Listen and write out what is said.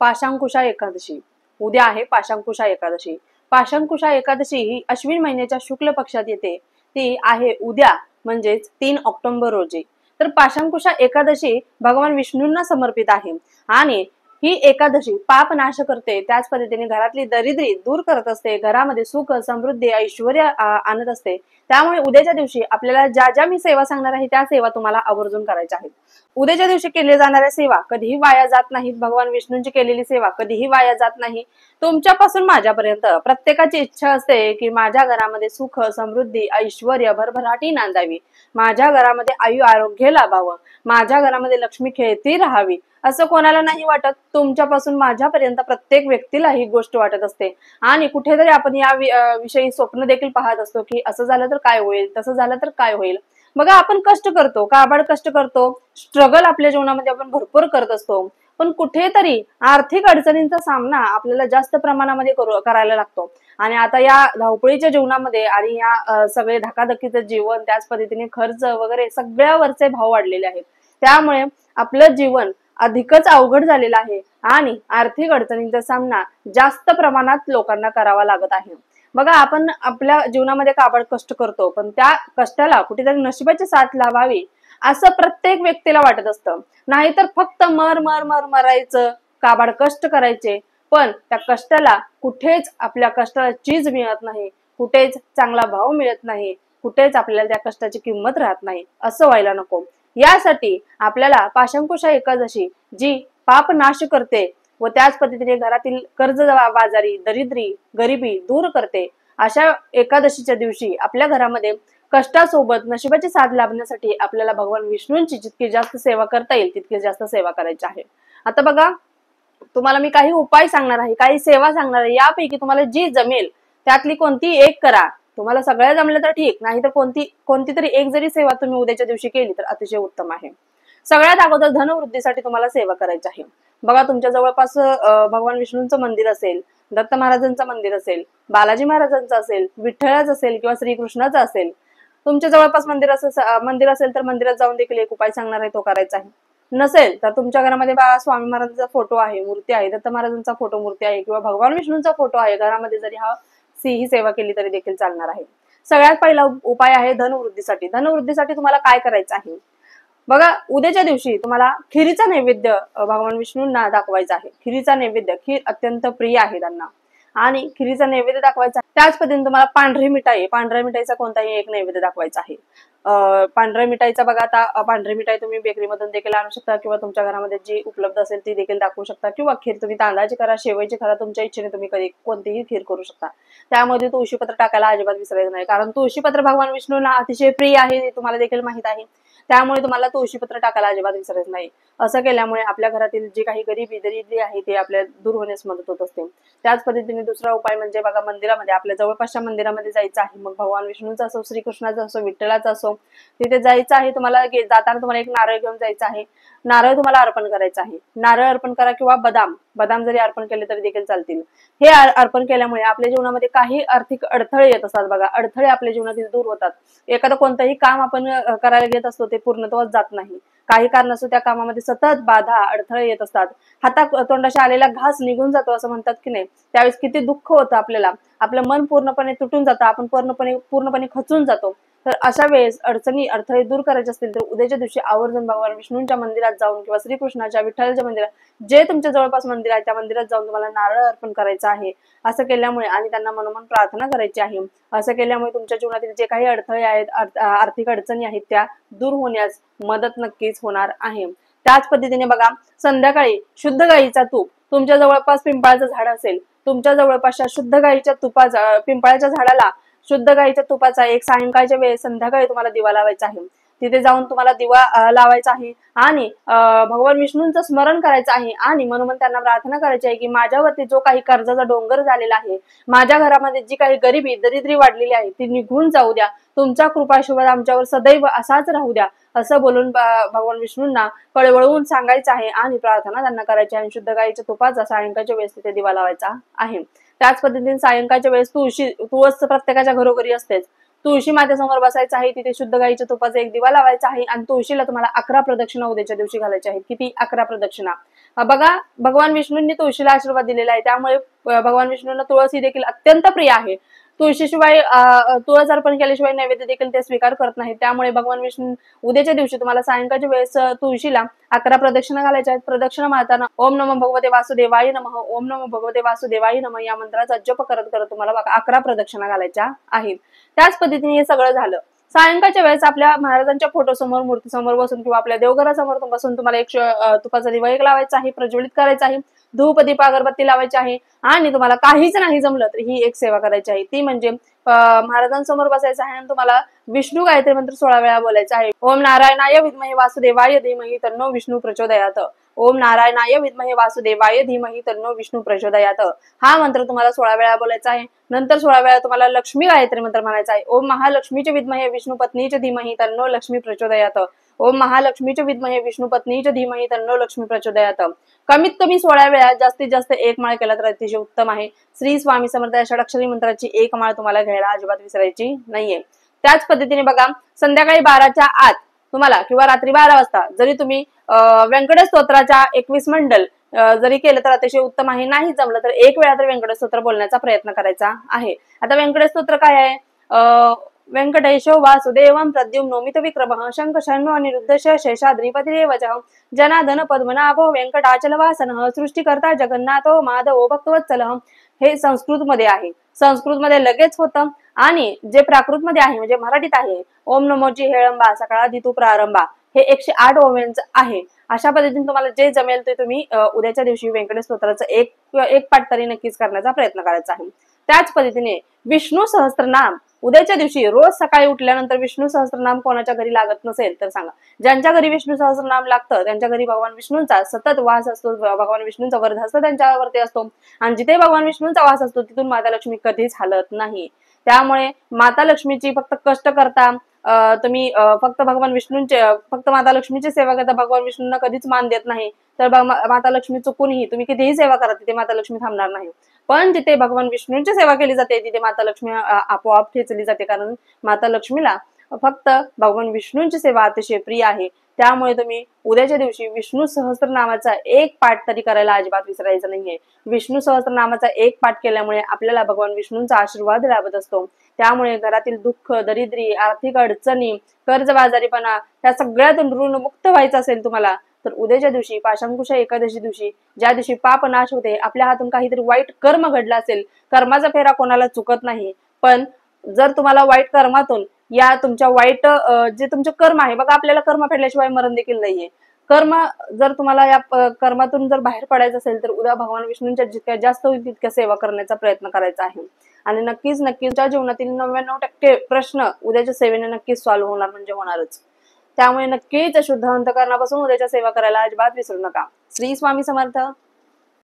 पाशांकुशा एकादशी। उद्या आहे पाशांकुशा एकादशी। पाशांकुशा एकादशी ही अश्विन महिन्याच्या शुक्ल पक्षात येते। ती आहे उद्या म्हणजेच 3 ऑक्टोबर रोजी। तर पाशांकुशा एकादशी भगवान विष्णूंना समर्पित आहे आणि ही एकादशी पाप नाश करते, त्याच पद्धतीने घरातली दरिद्री दूर करत असते, घरामध्ये सुख समृद्धी ऐश्वर्य आणत असते। त्यामुळे उद्याच्या दिवशी आपल्याला ज्या ज्या मी सेवा सांगणार आहे त्या सेवा तुम्हाला आवर्जून करायच्या आहेत। उद्याच्या दिवशी केल्या जाणाऱ्या सेवा कधीही वाया जात नाहीत। भगवान विष्णूंची केलेली सेवा कधीही वाया जात नाही। तुमच्यापासून माझ्यापर्यंत प्रत्येकाची इच्छा असते की माझ्या घरामध्ये सुख समृद्धी ऐश्वर्य भरभराटी नांदावी, माझ्या घरामध्ये आयु आरोग्य लाभावं, माझ्या घरामध्ये लक्ष्मी खेळती राहावी, असं कोणाला नाही वाटत। तुमच्यापासून माझ्यापर्यंत प्रत्येक व्यक्तीला ही गोष्ट वाटत असते आणि कुठेतरी आपण या विषयी स्वप्न देखील पाहत असतो की असं झालं तर काय होईल, तसं झालं तर काय होईल। बघा, आपण कष्ट करतो, काबाड कष्ट करतो, स्ट्रगल आपल्या जीवनामध्ये आपण भरपूर करत असतो, पण कुठेतरी आर्थिक अडचणींचा सामना आपल्याला जास्त प्रमाणामध्ये करायला लागतो। आणि आता या धावपळीच्या जीवनामध्ये आणि या सगळे धकाधकीचं जीवन, त्याच पद्धतीने खर्च वगैरे सगळ्यावरचे भाव वाढलेले आहेत। त्यामुळे आपलं जीवन अधिकच अवघड झालेलं आहे आणि आर्थिक अडचणींचा सामना जास्त प्रमाणात लोकांना करावा लागत आहे। बघा, आपण आपल्या जीवनामध्ये काबाड कष्ट करतो, पण त्या कष्टाला कुठेतरी नशिबाची साथ लावावी असं प्रत्येक व्यक्तीला वाटत असतं। नाहीतर फक्त मरायचं, काबाड कष्ट करायचे, पण त्या कष्टाला कुठेच आपल्या कष्टाला चीज मिळत नाही, कुठेच चांगला भाव मिळत नाही, कुठेच आपल्याला त्या कष्टाची किंमत राहत नाही। असं व्हायला नको। यासाठी आपल्याला पाशांकुशा एकादशी जी पाप नाश करते व त्याच पद्धतीने घरातील कर्ज बाजारी दरिद्री गरिबी दूर करते, अशा एकादशीच्या दिवशी आपल्या घरामध्ये कष्टासोबत नशिबाची साथ लाभण्यासाठी आपल्याला भगवान विष्णूंची जितकी जास्त सेवा करता येईल तितकी जास्त सेवा करायची आहे। आता बघा, तुम्हाला मी काही उपाय सांगणार आहे, काही सेवा सांगणार आहे, यापैकी तुम्हाला जी जमेल त्यातली कोणती एक करा। तुम्हाला सगळ्या जमलं तर ठीक, नाही तर कोणती तरी एक जरी सेवा तुम्ही उद्याच्या दिवशी केली तर अतिशय उत्तम आहे। सगळ्यात अगोदर धनवृद्धीसाठी तुम्हाला सेवा करायची आहे। बघा, तुमच्या जवळपास भगवान विष्णूंचं मंदिर असेल, दत्त महाराजांचं मंदिर असेल, बालाजी महाराजांचं असेल, विठ्ठलाचं असेल किंवा श्रीकृष्णाचं असेल, तुमच्या जवळपास मंदिर असेल तर मंदिरात जाऊन देखील एक उपाय सांगणार आहे, तो करायचा आहे। नसेल तर तुमच्या घरामध्ये स्वामी महाराजांचा फोटो आहे, मूर्ती आहे, दत्त महाराजांचा फोटो मूर्ती आहे किंवा भगवान विष्णूंचा फोटो आहे घरामध्ये, जरी ही सेवा केली तरी देखील चालणार आहे। सगळ्यात पहिला उपाय आहे धनवृद्धीसाठी। धनवृद्धीसाठी तुम्हाला काय करायचं आहे? बघा, उद्याच्या दिवशी तुम्हाला खिरीचा नैवेद्य भगवान विष्णूंना दाखवायचा आहे। खिरीचा नैवेद्य, खीर अत्यंत प्रिय आहे त्यांना आणि खिरीचा नैवेद्य दाखवायचा। त्याच पद्धतीने तुम्हाला पांढरी मिठाई, पांढऱ्या मिठाईचा कोणताही एक नैवेद्य दाखवायचा आहे। पांढऱ्या मिठाईचा बघा, आता पांढरी मिठाई तुम्ही बेकरीमधून देखील आणू शकता किंवा तुमच्या घरामध्ये जी उपलब्ध असेल ती देखील दाखवू शकता, किंवा खीर तुम्ही तांदळाची करा, शेवयाची करा, तुमच्या इच्छेने तुम्ही कोणतीही खीर करू शकता। त्यामध्ये तुळशीपत्र टाकायला अजिबात विसरायचं नाही, कारण तुळशीपत्र भगवान विष्णूंना अतिशय प्रिय आहे, हे तुम्हाला देखील माहित आहे। त्यामुळे तुम्हाला तुळशीपत्र टाकायला अजिबात विसरायचं नाही। असं केल्यामुळे आपल्या घरातील जी काही गरिबी दरिद्री आहे ते आपल्या दूर होण्यास मदत होत असते। त्याच पद्धतीने दुसरा उपाय म्हणजे बघा, मंदिरामध्ये, आपल्या जवळपासच्या मंदिरामध्ये जायचं आहे। मग भगवान विष्णूंचा असो, श्रीकृष्णाचा असो, विठ्ठलाचा असो, तिथे जायचं आहे। तुम्हाला जाताना तुम्हाला एक नारळ घेऊन जायचं आहे। नारळ तुम्हाला अर्पण करायचं आहे। नारळ अर्पण करा किंवा बदाम जरी अर्पण केले तरी देखील चालतील। हे अर्पण केल्यामुळे आपल्या जीवनामध्ये काही आर्थिक अडथळे येत असतात। बघा, अडथळे आपल्या जीवनातील दूर होतात। एखादं कोणतंही काम आपण करायला घेत असतो ते पूर्णत्वास जात नाही, काही कारणास्तव त्या कामामध्ये सतत बाधा अडथळे येत असतात। हातात तोंडाशी आलेला घास निघून जातो असं म्हणतात की नाही, त्यावेळेस किती दुःख होतं आपल्याला, आपलं मन पूर्णपणे तुटून जातं, आपण पूर्णपणे खचून जातो। तर अशा वेळेस अडचणी अडथळे दूर करायचे असतील तर उद्याच्या दिवशी आवर्जून भगवान विष्णूंच्या मंदिरात जाऊन किंवा श्रीकृष्णाच्या विठ्ठलाच्या मंदिरात, जे तुमच्या जवळपास मंदिर आहे त्या मंदिरात जाऊन तुम्हाला नारळ अर्पण करायचं आहे। असं केल्यामुळे आणि त्यांना मनोमन प्रार्थना करायची आहे। असं केल्यामुळे तुमच्या जीवनातील जे काही अडथळे आहेत, आर्थिक अडचणी आहेत, त्या दूर होण्यास मदत नक्कीच होणार आहे। त्याच पद्धतीने बघा, संध्याकाळी शुद्ध गाईचा तूप, तुमच्या जवळपास पिंपळाचं झाड असेल, तुमच्या जवळपासच्या शुद्ध गाईच्या पिंपळाच्या झाडाला शुद्ध गाईच्या तुपाचा एक सायंकाळच्या वेळेस संध्याकाळी तुम्हाला दिवा लावायचा आहे। तिथे जाऊन तुम्हाला दिवा लावायचा आहे आणि भगवान विष्णूंचं स्मरण करायचं आहे आणि मनोमन त्यांना प्रार्थना करायची आहे की माझ्यावरती जो काही कर्जाचा डोंगर झालेला आहे, माझ्या घरामध्ये जी काही गरिबी दरिद्री वाढलेली आहे ती निघून जाऊ द्या, तुमचा कृपाशीर्वाद आमच्यावर सदैव असाच राहू द्या, असं बोलून भगवान विष्णूंना कळवळून सांगायचं आहे आणि प्रार्थना त्यांना करायची आहे। शुद्ध गाईच्या तुपाचा सायंकाळच्या वेळेस तिथे दिवा लावायचा आहे। त्याच पद्धतीने सायंकाळच्या वेळेस तुळस प्रत्येकाच्या घरोघरी असतेच, तुळशी मातेसमोर बसायचं आहे, तिथे शुद्ध गाईच्या तुपाचा एक दिवा लावायचा आहे आणि तुळशीला तुम्हाला 11 प्रदक्षिणा उद्याच्या दिवशी घालायच्या आहेत. किती? 11 प्रदक्षिणा. बघा, भगवान विष्णूंनी तुळशीला आशीर्वाद दिलेला आहे, त्यामुळे भगवान विष्णूंना तुळस ही देखील अत्यंत प्रिय आहे. तुळशीशिवाय तुळस अर्पण केल्याशिवाय नैवेद्य देखील ते स्वीकार करत नाही. त्यामुळे भगवान विष्णू उद्याच्या दिवशी तुम्हाला सायंकाळच्या वेळेस तुळशीला 11 प्रदक्षिणा घालायच्या आहेत. प्रदक्षिणा मारताना ओम नमो भगवते वासुदेवाय नमः, ओम नमो भगवते वासुदेवाय नमः या मंत्राचा जप करत करत तुम्हाला 11 प्रदक्षिणा घालायच्या आहेत. त्याच पद्धतीने हे सगळं झालं. सायंकाळच्या वेळेस आपल्या महाराजांच्या फोटो समोर, मूर्ती समोर बसून किंवा आपल्या देवघरासमोर बसून तुम्हाला एक तुपाचा दिवा एक लावायचा आहे, प्रज्वलित करायचा आहे, धूप दीप अगरबत्ती लावायची आहे आणि तुम्हाला काहीच नाही जमलं तर ही एक सेवा करायची आहे, ती म्हणजे महाराजांसमोर बसायचं आहे आणि तुम्हाला विष्णू गायत्री मंत्र 16 वेळा बोलायचा आहे. ओम नारायणाय विद्महे वासुदेवाय धीमहि तन्नो विष्णू प्रचोदयात. ओम नारायणाय विद्महे वासुदेवाय धीमहि तन्नो विष्णू प्रचोदयात. हा मंत्र तुम्हाला 16 वेळा बोलायचा आहे. नंतर 16 वेळा तुम्हाला लक्ष्मी गायत्री मंत्र म्हणायचा आहे. ओम महालक्ष्मीचे विद्महे विष्णू पत्नीचे धीमहि तन्नो लक्ष्मी प्रचोदयात. ओम महालक्ष्मीचे विद्महे विष्णू पत्नीचे धीमहि तन्नो लक्ष्मी प्रचोदयात. कमीत कमी 16 वेळा, जास्तीत जास्त एक माळ केला तर अतिशय उत्तम आहे. श्री स्वामी समर्थ या षडाक्षरी मंत्राची एक माळ तुम्हाला घ्यायला अजिबात विसरायची नाहीये. त्याच पद्धतीने बघा, संध्याकाळी 12च्या आत तुम्हाला किंवा रात्री 12 वाजता जरी तुम्ही व्यंकटेश स्तोत्राच्या 21 मंडल जरी केलं तर अतिशय उत्तम आहे. नाही जमलं तर एक वेळा तर व्यंकटेश स्तोत्र बोलण्याचा प्रयत्न करायचा आहे. आता व्यंकटेश स्तोत्र काय आहे? व्यंकटेशो वासुदेवं प्रद्युम्नोमित विक्रमः शंख शर्णो अनिरुद्ध शेषाद्रिपतिरेवचः जनार्दन पद्मनाभो व्यंकटाचलवासनः सृष्टिकर्ता जगन्नाथो माधवो भक्तवत्सलः. हे संस्कृत मध्ये आहे, संस्कृत मध्ये लगेच होतं. आणि जे प्राकृत मध्ये आहे म्हणजे मराठीत आहे, ओम नमोची हेळंबा सकाळाधी तू प्रारंभा, हे 108 ओव्यांचं आहे. अशा पद्धतीने तुम्हाला जे जमेल ते तुम्ही उद्याच्या दिवशी व्यंकटेश स्तोत्राचं एक पाठ तरी नक्कीच करण्याचा प्रयत्न करायचा आहे. त्याच पद्धतीने विष्णू सहस्त्रनाम उद्याच्या दिवशी रोज सकाळी उठल्यानंतर विष्णू सहस्त्रनाम कोणाच्या घरी लागत नसेल तर सांगा. ज्यांच्या घरी विष्णू सहस्त्रनाम लागतं त्यांच्या घरी भगवान विष्णूंचा सतत वास असतो, भगवान विष्णूंचा वरदहस्त त्यांच्यावरती असतो आणि जिथे भगवान विष्णूंचा वास असतो तिथून माता लक्ष्मी कधीच हलत नाही. त्यामुळे माता लक्ष्मीची फक्त कष्ट करता तुम्ही फक्त भगवान विष्णूंचे, फक्त माता लक्ष्मीची सेवा करता भगवान विष्णूंना कधीच मान देत नाही तर माता लक्ष्मी चुकूनही तुम्ही कितीही सेवा करा तिथे माता लक्ष्मी थांबणार नाही. पण जिथे भगवान विष्णूंची सेवा केली जाते तिथे माता लक्ष्मी आपोआप ठेचली जाते, कारण माता लक्ष्मीला फक्त भगवान विष्णूंची सेवा अतिशय प्रिय आहे. त्यामुळे तुम्ही उद्याच्या दिवशी विष्णू सहस्त्रनामाचा एक पाठ तरी करायला अजिबात विसरायचं नाहीये. विष्णू सहस्त्रनामाचा एक पाठ केल्यामुळे आपल्याला भगवान विष्णूंचा आशीर्वाद लाभत असतो. त्यामुळे घरातील दुःख, दरिद्री, आर्थिक अडचणी, कर्जबाजारीपणा या सगळ्यातून ऋणमुक्त व्हायचं असेल तुम्हाला तर उद्याच्या दिवशी पाशांकुशा एकादशी दिवशी, ज्या दिवशी पाप नाश होते, आपल्या हातून काहीतरी वाईट कर्म घडलं असेल, कर्माचा फेरा कोणाला चुकत नाही, पण जर तुम्हाला वाईट कर्मातून या तुमच्या वाईट जे तुमचे कर्म आहे, बघा आपल्याला कर्म फेडल्याशिवाय मरण देखील नाहीये. कर्म जर तुम्हाला या कर्मातून जर बाहेर पडायचं असेल तर उद्या भगवान विष्णूंच्या जितक्या जास्त होईल तितक्या सेवा करण्याचा प्रयत्न करायचा आहे. आणि नक्कीच तुमच्या जीवनातील 99% प्रश्न उद्याच्या सेवेने नक्कीच सॉल्व्ह होणार म्हणजे होणारच. त्यामुळे नक्कीच शुद्ध अंतःकरणापासून उद्याच्या सेवा करायला अजिबात विसरू नका. श्री स्वामी समर्थ.